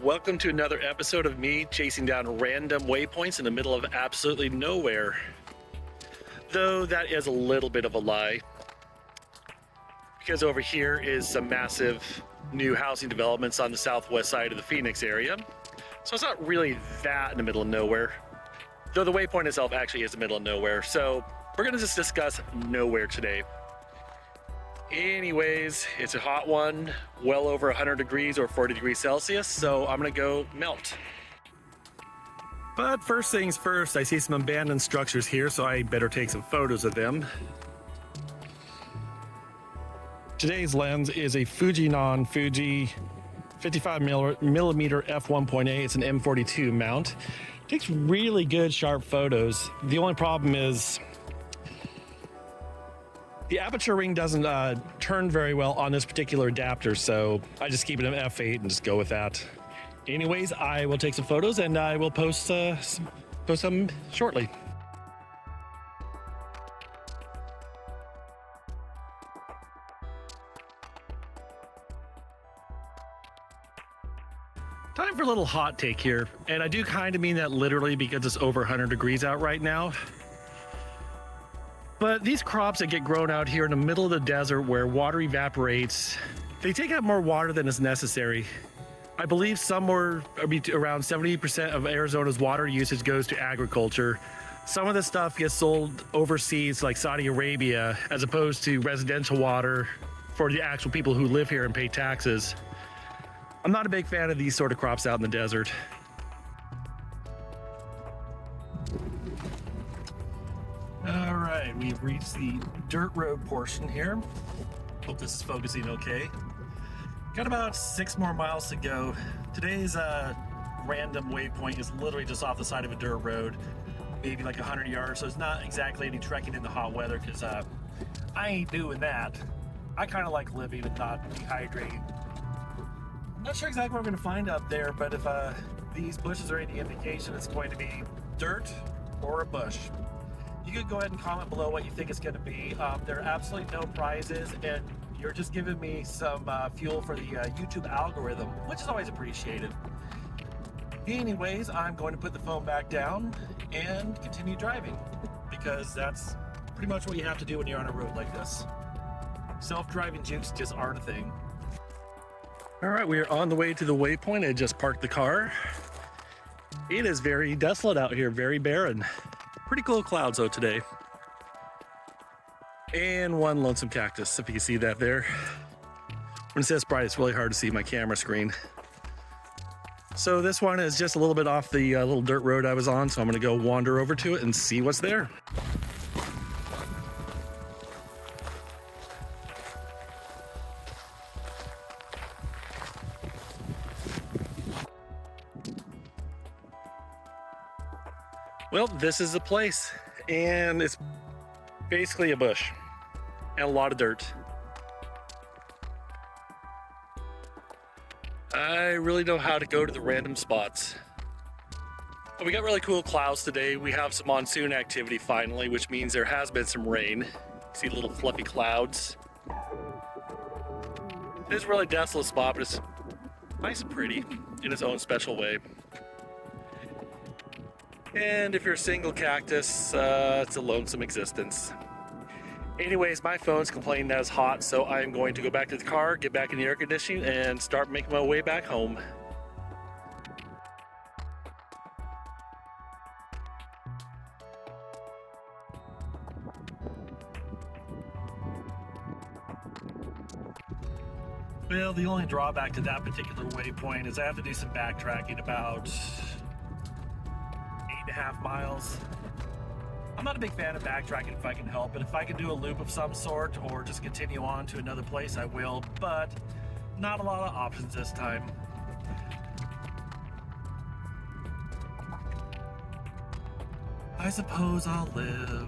Welcome to another episode of me chasing down random waypoints in the middle of absolutely nowhere. Though that is a little bit of a lie, because over here is some massive new housing developments on the southwest side of the Phoenix area. So it's not really that in the middle of nowhere, though the waypoint itself actually is the middle of nowhere. So we're gonna just discuss nowhere today. Anyways, it's a hot one, well over 100 degrees or 40 degrees Celsius, so I'm gonna go melt. But first things first, I see some abandoned structures here, so I better take some photos of them. Today's lens is a Fujinon Fuji 55 millimeter f1.8. It's an M42 mount. It takes really good sharp photos. The only problem is the aperture ring doesn't turn very well on this particular adapter, so I just keep it an f8 and just go with that. Anyways, I will take some photos and I will post some shortly. Time for a little hot take here, and I do kind of mean that literally because it's over 100 degrees out right now. But these crops that get grown out here in the middle of the desert where water evaporates, they take out more water than is necessary. I believe somewhere around 70% of Arizona's water usage goes to agriculture. Some of the stuff gets sold overseas like Saudi Arabia as opposed to residential water for the actual people who live here and pay taxes. I'm not a big fan of these sort of crops out in the desert. All right, we've reached the dirt road portion here. Hope this is focusing okay. Got about 6 more miles to go. Today's random waypoint is literally just off the side of a dirt road, maybe like 100 yards, so it's not exactly any trekking in the hot weather because I ain't doing that. I kind of like living and not dehydrating. I'm not sure exactly what I'm going to find up there, but if these bushes are any indication, it's going to be dirt or a bush. You can go ahead and comment below what you think it's going to be. There are absolutely no prizes, and you're just giving me some fuel for the YouTube algorithm, which is always appreciated. Anyways, I'm going to put the phone back down and continue driving, because that's pretty much what you have to do when you're on a road like this. Self-driving jukes just aren't a thing. All right, we are on the way to the waypoint. I just parked the car. It is very desolate out here, very barren. Pretty cool clouds though today. And one lonesome cactus, if you can see that there. When it says bright, it's really hard to see my camera screen. So this one is just a little bit off the little dirt road I was on, so I'm gonna go wander over to it and see what's there. Well, this is the place, and it's basically a bush and a lot of dirt. I really know how to go to the random spots. But we got really cool clouds today. We have some monsoon activity finally, which means there has been some rain. You see little fluffy clouds. It is a really desolate spot, but it's nice and pretty in its own special way. And if you're a single cactus, it's a lonesome existence. Anyways, my phone's complaining that it's hot, so I'm going to go back to the car, get back in the air conditioning, and start making my way back home. Well, the only drawback to that particular waypoint is I have to do some backtracking about 8.5 miles. I'm not a big fan of backtracking if I can help it. If I can do a loop of some sort or just continue on to another place, I will, but not a lot of options this time. I suppose I'll live.